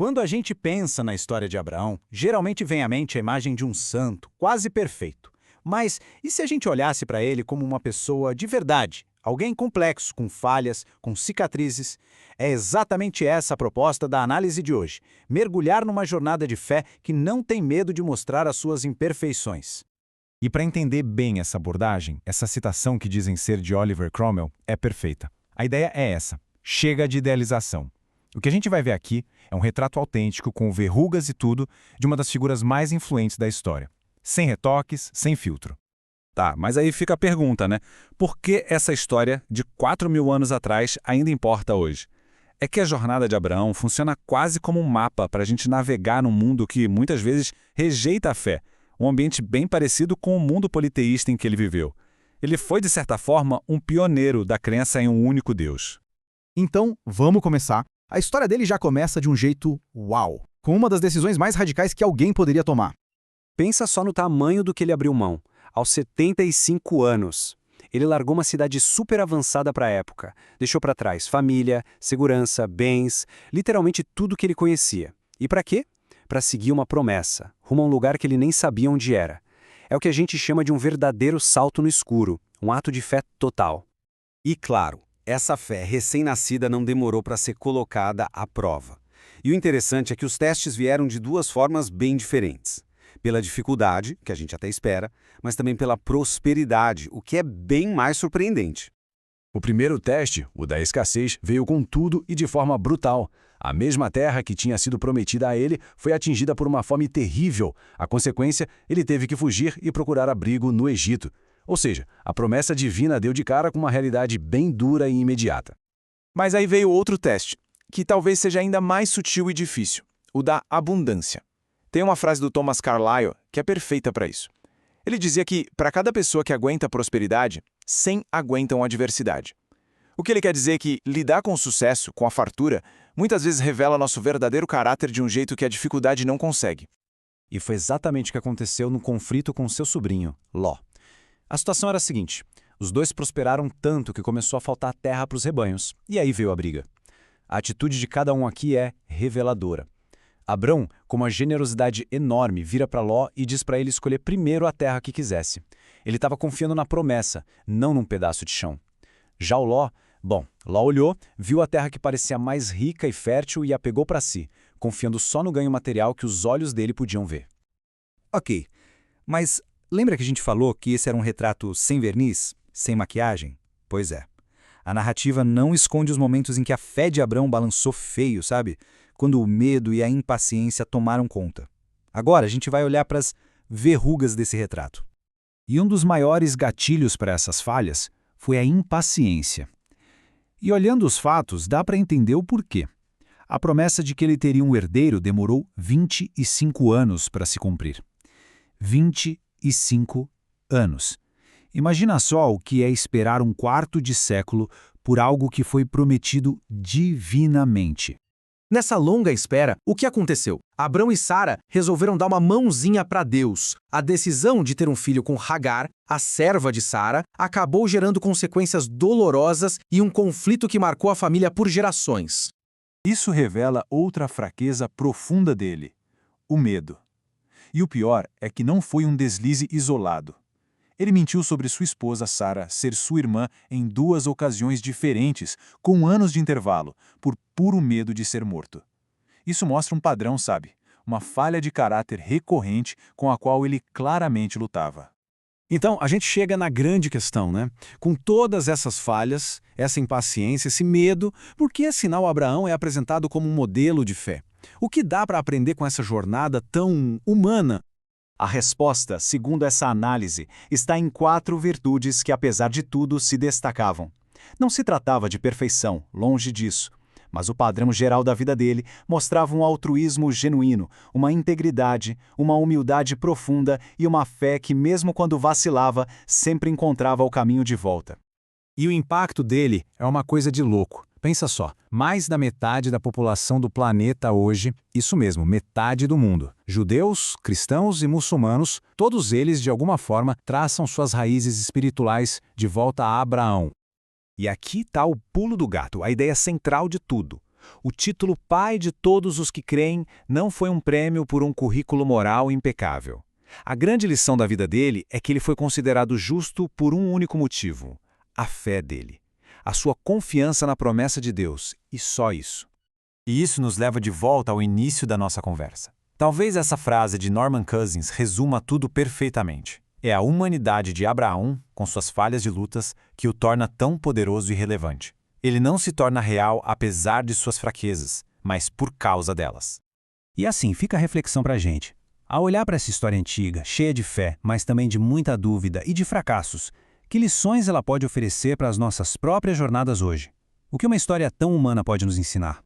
Quando a gente pensa na história de Abraão, geralmente vem à mente a imagem de um santo, quase perfeito. Mas e se a gente olhasse para ele como uma pessoa de verdade? Alguém complexo, com falhas, com cicatrizes? É exatamente essa a proposta da análise de hoje. Mergulhar numa jornada de fé que não tem medo de mostrar as suas imperfeições. E para entender bem essa abordagem, essa citação que dizem ser de Oliver Cromwell é perfeita. A ideia é essa: chega de idealização. O que a gente vai ver aqui é um retrato autêntico, com verrugas e tudo, de uma das figuras mais influentes da história. Sem retoques, sem filtro. Tá, mas aí fica a pergunta, né? Por que essa história de 4.000 anos atrás ainda importa hoje? É que a jornada de Abraão funciona quase como um mapa para a gente navegar num mundo que muitas vezes rejeita a fé, um ambiente bem parecido com o mundo politeísta em que ele viveu. Ele foi, de certa forma, um pioneiro da crença em um único Deus. Então, vamos começar. A história dele já começa de um jeito uau, com uma das decisões mais radicais que alguém poderia tomar. Pensa só no tamanho do que ele abriu mão. Aos 75 anos, ele largou uma cidade super avançada para a época. Deixou para trás família, segurança, bens, literalmente tudo que ele conhecia. E para quê? Para seguir uma promessa, rumo a um lugar que ele nem sabia onde era. É o que a gente chama de um verdadeiro salto no escuro, um ato de fé total. E claro, essa fé recém-nascida não demorou para ser colocada à prova. E o interessante é que os testes vieram de duas formas bem diferentes. Pela dificuldade, que a gente até espera, mas também pela prosperidade, o que é bem mais surpreendente. O primeiro teste, o da escassez, veio com tudo e de forma brutal. A mesma terra que tinha sido prometida a ele foi atingida por uma fome terrível. A consequência, ele teve que fugir e procurar abrigo no Egito. Ou seja, a promessa divina deu de cara com uma realidade bem dura e imediata. Mas aí veio outro teste, que talvez seja ainda mais sutil e difícil, o da abundância. Tem uma frase do Thomas Carlyle que é perfeita para isso. Ele dizia que, para cada pessoa que aguenta a prosperidade, 100 aguentam a adversidade. O que ele quer dizer é que lidar com o sucesso, com a fartura, muitas vezes revela nosso verdadeiro caráter de um jeito que a dificuldade não consegue. E foi exatamente o que aconteceu no conflito com seu sobrinho, Ló. A situação era a seguinte: os dois prosperaram tanto que começou a faltar terra para os rebanhos, e aí veio a briga. A atitude de cada um aqui é reveladora. Abrão, com uma generosidade enorme, vira para Ló e diz para ele escolher primeiro a terra que quisesse. Ele estava confiando na promessa, não num pedaço de chão. Já o Ló, Ló olhou, viu a terra que parecia mais rica e fértil e a pegou para si, confiando só no ganho material que os olhos dele podiam ver. Ok, mas lembra que a gente falou que esse era um retrato sem verniz, sem maquiagem? Pois é. A narrativa não esconde os momentos em que a fé de Abrão balançou feio, sabe? Quando o medo e a impaciência tomaram conta. Agora a gente vai olhar para as verrugas desse retrato. E um dos maiores gatilhos para essas falhas foi a impaciência. E olhando os fatos, dá para entender o porquê. A promessa de que ele teria um herdeiro demorou 25 anos para se cumprir. 25 anos. Imagina só o que é esperar um quarto de século por algo que foi prometido divinamente. Nessa longa espera, o que aconteceu? Abrão e Sara resolveram dar uma mãozinha para Deus. A decisão de ter um filho com Hagar, a serva de Sara, acabou gerando consequências dolorosas e um conflito que marcou a família por gerações. Isso revela outra fraqueza profunda dele: o medo. E o pior é que não foi um deslize isolado. Ele mentiu sobre sua esposa Sara ser sua irmã em 2 ocasiões diferentes, com anos de intervalo, por puro medo de ser morto. Isso mostra um padrão, sabe? Uma falha de caráter recorrente com a qual ele claramente lutava. Então, a gente chega na grande questão, né? Com todas essas falhas, essa impaciência, esse medo, por que afinal Abraão é apresentado como um modelo de fé? O que dá para aprender com essa jornada tão humana? A resposta, segundo essa análise, está em 4 virtudes que, apesar de tudo, se destacavam. Não se tratava de perfeição, longe disso, mas o padrão geral da vida dele mostrava um altruísmo genuíno, uma integridade, uma humildade profunda e uma fé que, mesmo quando vacilava, sempre encontrava o caminho de volta. E o impacto dele é uma coisa de louco. Pensa só, mais da metade da população do planeta hoje, isso mesmo, metade do mundo, judeus, cristãos e muçulmanos, todos eles de alguma forma traçam suas raízes espirituais de volta a Abraão. E aqui está o pulo do gato, a ideia central de tudo. O título Pai de todos os que creem não foi um prêmio por um currículo moral impecável. A grande lição da vida dele é que ele foi considerado justo por um único motivo: a fé dele. A sua confiança na promessa de Deus, e só isso. E isso nos leva de volta ao início da nossa conversa. Talvez essa frase de Norman Cousins resuma tudo perfeitamente. É a humanidade de Abraão, com suas falhas e lutas, que o torna tão poderoso e relevante. Ele não se torna real apesar de suas fraquezas, mas por causa delas. E assim fica a reflexão para a gente. Ao olhar para essa história antiga, cheia de fé, mas também de muita dúvida e de fracassos, que lições ela pode oferecer para as nossas próprias jornadas hoje? O que uma história tão humana pode nos ensinar?